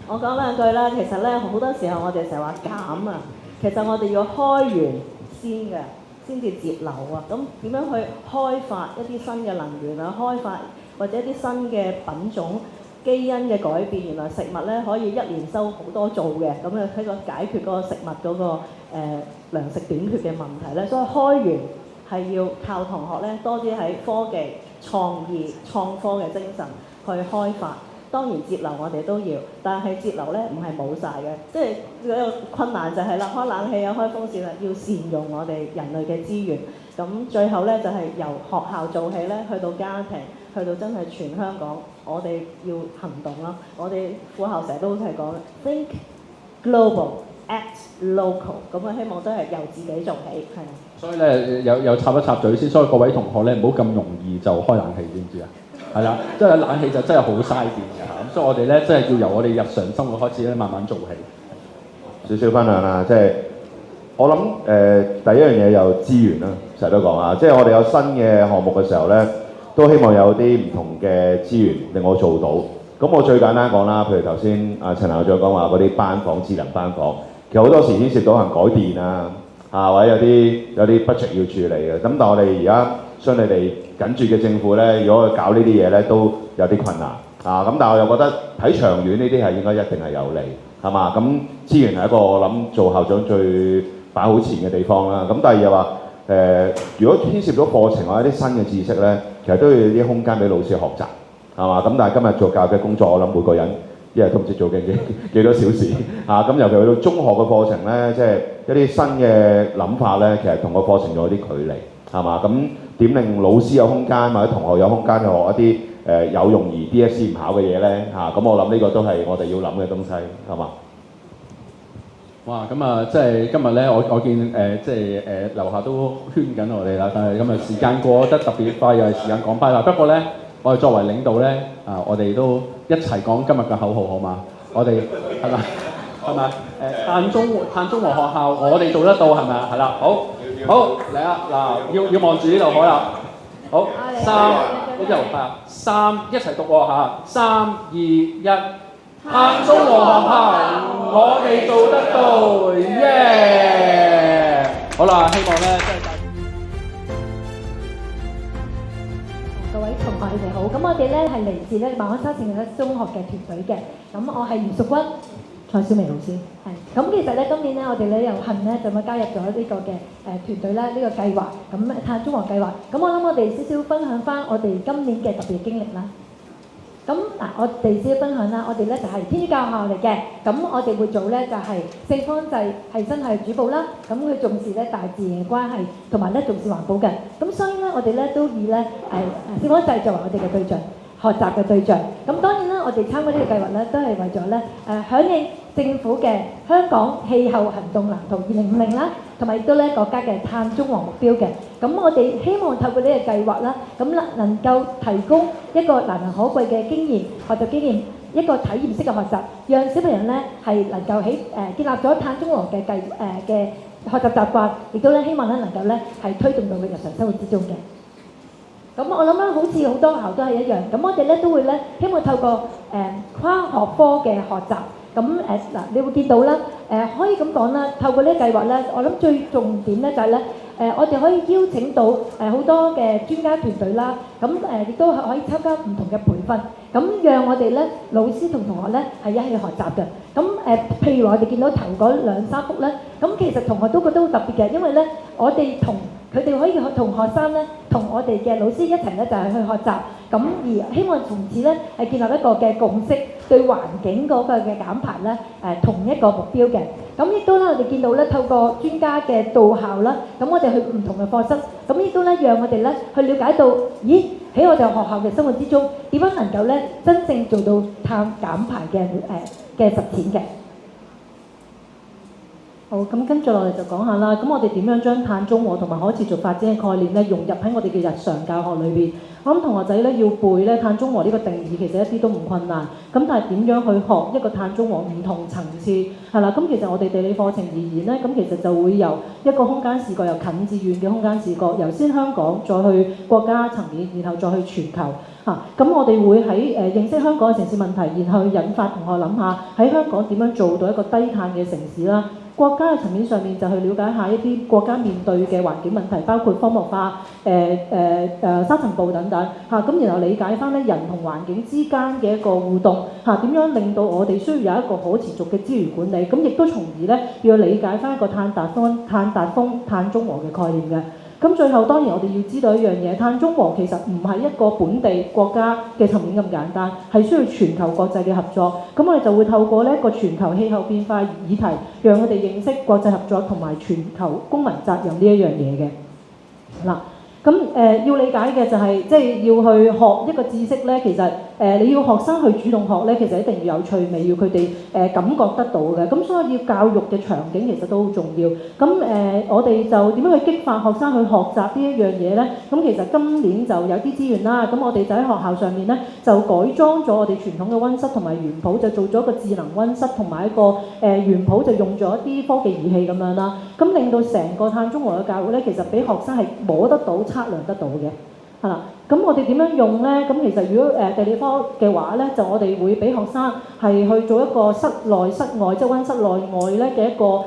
我講兩句啦，其實咧好多時候我哋成日話減啊，其實我哋要開源先嘅，先至節流啊。咁點樣去開發一啲新嘅能源啊？開發或者一啲新嘅品種？基因嘅改變，原來食物咧可以一年收好多做嘅，咁啊喺個解決嗰個食物嗰個糧食短缺嘅問題咧，所以開源係要靠同學咧多啲喺科技、創意、創科嘅精神去開發。當然節流我哋都要，但係節流咧唔係冇晒嘅，即係嗰個困難就係啦，開冷氣啊、開風扇啊，要善用我哋人類嘅資源。咁最後咧就係由學校做起咧，去到家庭，去到真係全香港，我哋要行動啦。我哋副校成日都係講 think global, act local， 咁啊希望都係由自己做起，係啊。所以咧有插一插嘴先，所以各位同學咧唔好咁容易就開冷氣，知唔知啊？係啦，即係冷氣就真係好嘥電嘅嚇，咁所以我哋咧真係要由我哋日常生活開始咧慢慢做起。少少分享啦，即係我諗第一樣嘢有資源啦，成日都講啊，即係我哋有新嘅項目嘅時候咧，都希望有啲唔同嘅資源令我做到。咁我最簡單講啦，譬如頭先陳校長講話嗰啲班房、智能班房，其實好多時牽涉到可能改電啊，或者有啲 budget 要處理嘅。咁但係我哋而家相對地緊住嘅政府咧，如果去搞呢啲嘢咧，都有啲困難啊。咁但係我又覺得睇長遠呢啲係應該一定係有利，係嘛？咁資源係一個我諗做校長最擺好前嘅地方啦。咁第二又話如果牽涉到課程或者啲新嘅知識咧，其實都要有啲空間俾老師學習，係嘛？咁但係今日做教嘅工作，我諗每個人一日都唔知做幾多小時啊。咁尤其去到中學嘅課程咧，即係一啲新嘅諗法咧，其實同個課程有啲距離，係嘛？咁點令老師有空間或者同學有空間去學一啲有用而 DSE 唔考嘅嘢咧嚇？咁我諗呢個都係我哋要諗嘅東西，係嘛？哇！咁啊，即係今日咧，我見即係樓下都圈緊我哋啦，但係今日時間過得特別快，又係時間講快啦。不過咧，我哋作為領導咧，我哋都一齊講今日嘅口號好嘛？我哋係咪？係咪？碳中和學校，我哋做得到係咪啊？係啦，好嚟啊！嗱，要望住呢度好啦。好，呢度3一齊讀喎嚇，3、2、1。碳中和學校，我哋做得到，耶！好啦，希望咧即係各位同學你哋好，咁我哋咧係嚟自咧馬鞍山聖約瑟中學嘅團隊嘅，咁我係余淑君、蔡小明老師，係。咁其實咧今年咧我哋咧有幸咧就加入咗呢個嘅團隊啦，呢個計劃，咁碳中和計劃。咁我諗我哋少少分享翻我哋今年嘅特別經歷啦。咁嗱，我哋先分享啦。我哋咧就係天主教學校嚟嘅，咁我哋會做咧就係聖方濟係真係主保啦。咁佢重視咧大自然嘅關係，同埋咧重視環保嘅。咁所以咧，我哋咧都以咧聖方濟作為我哋嘅對象，學習嘅對象。咁當然啦，我哋參加呢個計劃咧，都係為咗咧響應政府嘅香港氣候行動藍圖2050啦，同埋亦都咧國家嘅碳中和目標嘅。咁我哋希望透過呢個計劃啦，咁能夠提供一個難能可貴嘅經驗、學習經驗，一個體驗式嘅學習，讓小朋友咧係能夠喺建立咗碳中和嘅嘅學習習慣，亦都咧希望咧能夠咧係推動到佢日常生活之中嘅。咁我諗咧，好似好多學校都係一樣，咁我哋咧都會咧希望透過跨學科嘅學習。咁嗱，你會見到啦，可以咁講啦，透過呢個計劃咧，我諗最重點咧就係咧，我哋可以邀請到好多嘅專家團隊啦，咁亦都可以參加唔同嘅培訓，咁讓我哋咧老師同同學咧係一起學習嘅。咁譬如我哋見到頭嗰2-3幅咧，咁其實同學都覺得好特別嘅，因為咧我哋同佢哋可以同學生咧，同我哋嘅老師一齊咧就係去學習，咁而希望從此咧係建立一個嘅共識，對環境嗰個嘅減排咧同一個目標嘅。咁亦都咧我哋見到咧透過專家嘅到校啦，咁我哋去唔同嘅課室，咁亦都咧讓我哋咧去了解到，咦喺我哋學校嘅生活之中，點樣能夠咧真正做到碳減排嘅實踐嘅。好，咁跟住落嚟就講下啦。咁我哋點樣將碳中和同埋可持續發展嘅概念咧融入喺我哋嘅日常教學裏邊？我諗同學仔咧要背咧碳中和呢個定義，其實一啲都唔困難。咁但係點樣去學一個碳中和唔同層次係啦？咁其實我哋地理課程而言咧，咁其實就會由一個空間視角，由近至遠嘅空間視角，由先香港再去國家層面，然後再去全球嚇。咁我哋會喺認識香港嘅城市問題，然後引發同學諗下喺香港點樣做到一個低碳嘅城市啦。國家嘅層面上面就去了解下一啲國家面對嘅環境問題，包括荒漠化、沙塵暴等等嚇。咁然後理解翻咧人同環境之間嘅一個互動嚇，點樣令到我哋需要有一個可持續嘅資源管理。咁亦都從而咧要理解翻一個碳達峰、碳中和嘅概念嘅。咁最後當然我哋要知道一樣嘢，碳中和其實唔係一個本地國家嘅層面咁簡單，係需要全球國際嘅合作。咁我哋就會透過呢一個全球氣候變化議題，讓佢哋認識國際合作同埋全球公民責任呢一樣嘢嘅。嗱，咁要理解嘅就係即係要去學一個知識咧，其實你要學生去主動學咧，其實一定要有趣味，要佢哋感覺得到嘅。咁所以要教育嘅場景其實都好重要。咁我哋就點樣去激發學生去學習呢一樣嘢咧？咁其實今年就有啲資源啦。咁我哋就喺學校上面咧就改裝咗我哋傳統嘅溫室同埋園圃，就做咗一個智能溫室同埋一個園圃，就用咗一啲科技儀器咁樣啦。咁令到成個碳中和嘅教育咧，其實俾學生係摸得到、測量得到嘅。係啦，咁我哋點樣用咧？咁其實如果地理科嘅話咧，就我哋會俾學生係去做一個室內室外，即係溫室內外咧嘅一個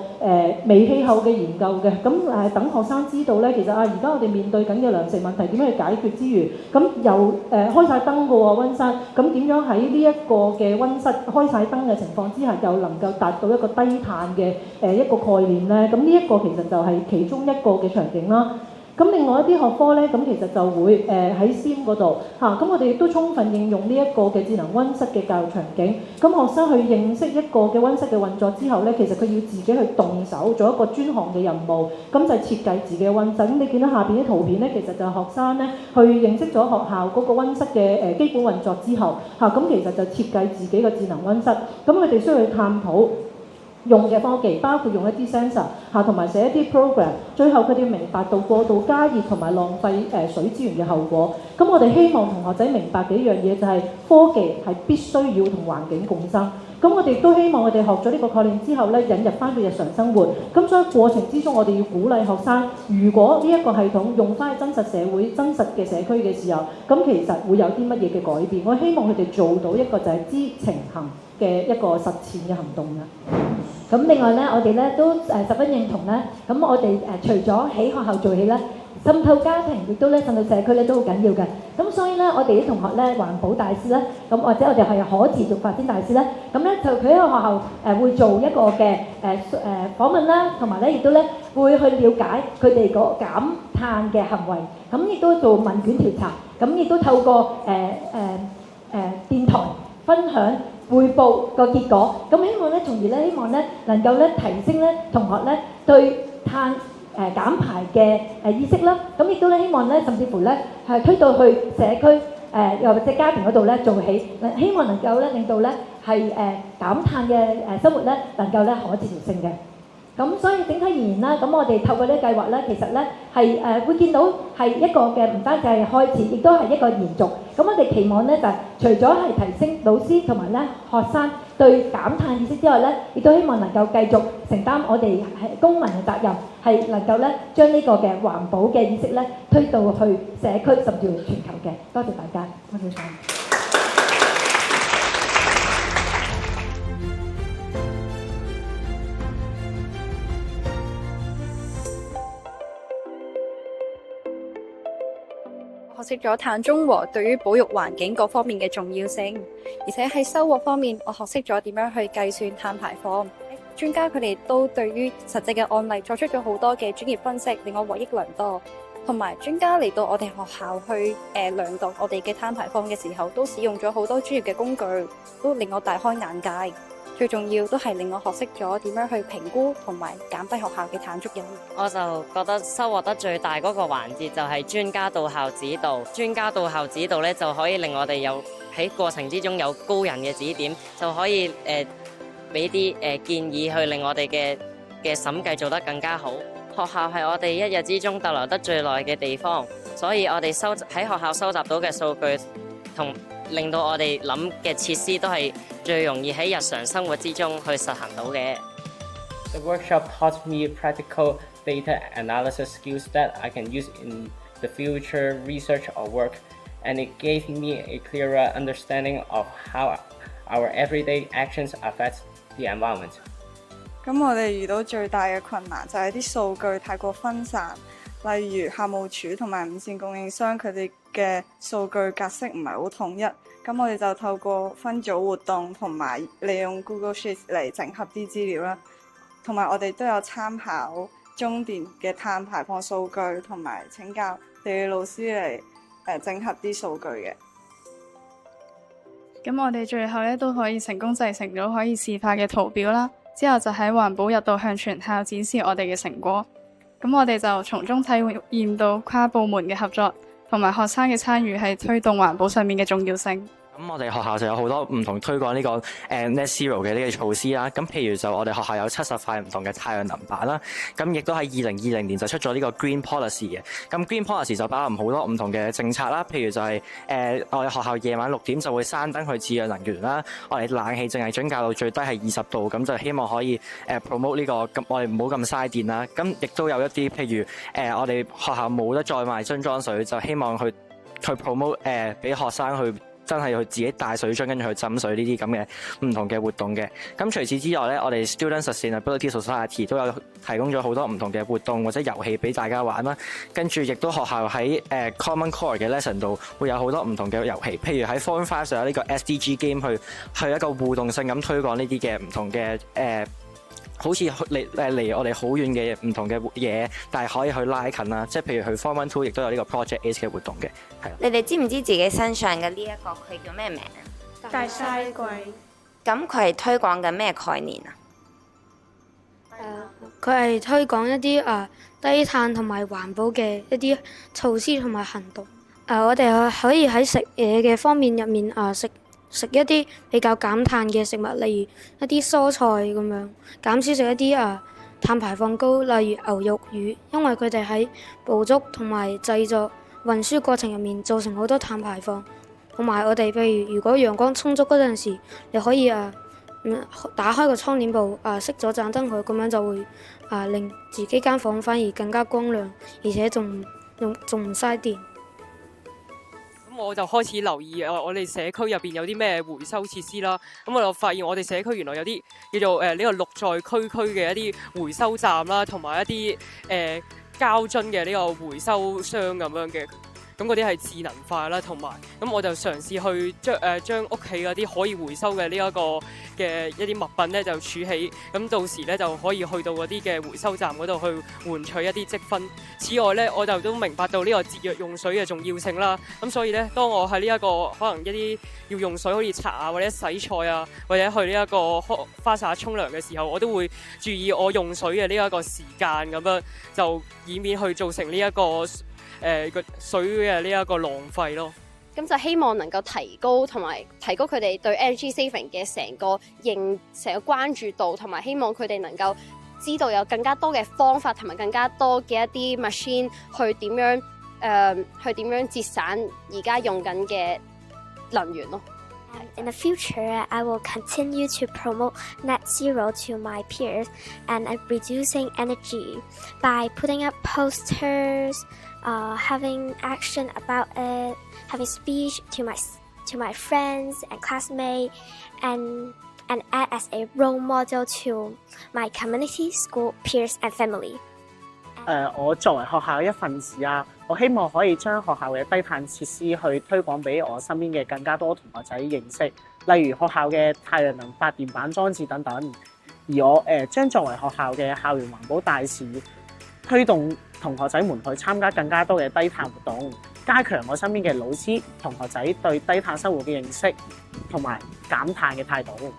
微氣候嘅研究嘅。咁等學生知道咧，其實而家我哋面對緊嘅糧食問題點樣去解決之餘，咁又開晒燈嘅喎溫室，咁點樣喺呢一個嘅溫室開晒燈嘅情況之下，又能夠達到一個低碳嘅一個概念咧？咁呢一個其實就係其中一個嘅場景啦。咁另外一啲學科咧，咁其實就會喺 STEM 嗰度嚇，咁我哋亦都充分應用呢一個嘅智能溫室嘅教育場景。咁學生去認識一個嘅溫室嘅運作之後咧，其實佢要自己去動手做一個專項嘅任務，咁就設計自己嘅溫室。咁你見到下邊啲圖片咧，其實就係學生咧去認識咗學校嗰個溫室嘅基本運作之後嚇，咁其實就設計自己嘅智能溫室。咁佢哋需要去探討用嘅科技，包括用一啲 sensor 嚇，同埋寫一啲 program， 最後佢哋明白到過度加熱同埋浪費水資源嘅後果。咁我哋希望同學仔明白嘅一樣嘢就係科技係必須要同環境共生。咁我哋亦都希望佢哋學咗呢個概念之後咧，引入翻佢日常生活。咁所以過程之中，我哋要鼓勵學生，如果呢一個系統用翻喺真實社會、真實嘅社區嘅時候，咁其實會有啲乜嘢嘅改變？我希望佢哋做到一個就係知情行嘅一個實踐嘅行動啦。咁另外咧，我哋咧都十分認同咧。咁我哋除咗喺學校做起咧，滲透家庭亦都咧滲透社區咧都好緊要嘅。咁所以咧，我哋啲同學咧環保大使咧，咁或者我哋係可持續發展大使咧，咁咧就佢喺學校會做一個嘅訪問啦，同埋咧亦都咧會去了解佢哋個減碳嘅行為，咁亦都做問卷調查，咁亦都透過電台分享匯報個結果，咁希望咧，從而咧希望咧能夠咧提升咧同學咧對碳減排嘅意識啦，咁亦都咧希望咧甚至乎咧係推到去社區又或者家庭嗰度咧做起，希望能夠咧令到咧係減碳嘅生活咧能夠咧可持續性嘅。咁所以整體而言啦，咁我哋透過呢個計劃咧，其實咧係會見到係一個嘅唔單止係開始，亦都係一個延續。咁我哋期望咧就係除咗係提升老師同埋咧學生對減碳意識之外咧，亦都希望能夠繼續承擔我哋係公民嘅責任，係能夠咧將呢個嘅環保嘅意識咧推到去社區甚至乎全球嘅。多謝大家，我哋上。學識咗碳中和對於保育環境各方面嘅重要性，而且喺收穫方面，我學識咗點樣去計算碳排放。專家佢哋都對於實際嘅案例作出咗好多嘅專業分析，令我獲益良多。同埋專家嚟到我哋學校去量度我哋嘅碳排放嘅時候，都使用咗好多專業嘅工具，都令我大開眼界。最重要都係令我學識咗點樣去評估同埋減低學校嘅碳足印。我就覺得收穫得最大嗰個環節就係專家到校指導。專家到校指導咧，就可以令我哋有喺過程之中有高人嘅指點，就可以俾啲建議去令我哋嘅審計做得更加好。學校係我哋一日之中逗留得最耐嘅地方，所以我哋喺學校收集到嘅數據同令到我哋諗嘅設施都係最容易喺日常生活之中去實行到嘅。The workshop taught me practical data analysis skills that I can use in the future research or work, and it gave me a clearer understanding of how our everyday actions affect the environment. 咁我哋遇到最大嘅困難就係啲數據太過分散，例如校務處同埋五線供應商佢哋嘅數據格式唔係好統一。咁我哋就透過分組活動同埋利用 Google Sheets 嚟整合啲資料啦，同埋我哋都有參考中電嘅碳排放數據，同埋請教地理老師嚟整合啲數據嘅。咁我哋最後咧都可以成功製成咗可以示範嘅圖表啦，之後就喺環保日度向全校展示我哋嘅成果。咁我哋就從中體驗到跨部門嘅合作同埋學生嘅參與係推動環保上面嘅重要性。咁我哋學校就有好多唔同推廣呢個Net Zero 嘅呢個措施啦。咁譬如就我哋學校有70塊唔同嘅太陽能板啦。咁亦都喺2020年就出咗呢個 Green Policy 嘅。咁 Green Policy 就包含好多唔同嘅政策啦。譬如就係我哋學校夜晚6點就會閂燈去節約能源啦。我哋冷氣淨係準校到最低係20度，咁就希望可以promote 呢個咁我哋唔好咁嘥電啦。咁亦都有一啲譬如我哋學校冇得再賣樽裝水，就希望去 promote 俾學生去。真係去自己帶水樽跟住去斟水呢啲咁嘅唔同嘅活動嘅。咁除此之外咧，我哋 Student Sustainability Society 都有提供咗好多唔同嘅活動或者遊戲俾大家玩啦。跟住亦都學校喺Common Core 嘅 lesson 度會有好多唔同嘅遊戲，譬如喺 Form 5就有呢個 SDG game 去一個互動性咁推廣呢啲嘅唔同嘅好似離我哋好遠嘅唔同嘅嘢，但係可以去拉近啦。即係譬如去 Form 1 2亦都有呢個 Project Ace 嘅活動嘅，係。你哋知唔知自己身上嘅呢一個佢叫咩名啊？大嘥鬼。咁佢係推廣緊咩概念啊？佢係推廣一啲低碳同埋環保嘅一啲措施同埋行動。我哋可以喺食嘢嘅方面入面食一啲比較減碳嘅食物，例如一啲蔬菜咁樣，減少食一啲碳排放高，例如牛肉、魚，因為佢哋喺捕捉同埋製作、運輸過程入面造成好多碳排放。同埋我哋譬如果陽光充足嗰陣時，你可以打開個窗簾布熄咗盞燈佢，咁樣就會令自己間房反而更加光亮，而且仲唔嘥電。咁我就開始留意我哋社區入邊有啲咩回收設施啦。咁我就發現我哋社區原來有啲叫做呢個綠在區區嘅一啲回收站啦，同埋一啲膠樽嘅呢個回收箱咁樣嘅。咁嗰啲係智能化啦，同埋咁我就嘗試去將屋企嗰啲可以回收嘅呢一個嘅一啲物品咧就儲起，咁到時咧就可以去到嗰啲嘅回收站嗰度去換取一啲積分。此外咧，我就都明白到呢個節約用水嘅重要性啦。咁所以咧，當我喺呢一個可能一啲要用水好似刷啊或者洗菜啊，或者去呢一個花灑沖涼嘅時候，我都會注意我用水嘅呢一個時間咁樣，就以免去造成呢一個水嘅呢一個浪費咯。咁就希望能夠提高佢哋對 energy saving 嘅成個關注度，同埋希望佢哋能夠知道有更加多嘅方法，同埋更加多嘅一啲 machine 去點樣節省而家用緊嘅能源咯。In the future, I will continue to promote net zero to my peers and reducing energy by putting up posters, having action about it, having speech to my friends and classmates, and act as a role model to my community, school, peers, and family. 我作為學校嘅一份子我希望可以將學校嘅低碳設施去推廣俾我身邊嘅更加多同學仔認識，例如學校嘅太陽能發電板裝置等等。而我將作為學校嘅校園環保大使，推動同學仔們去參加更加多嘅低碳活動，加強我身邊嘅老師同學仔對低碳生活嘅認識同埋減碳嘅態度。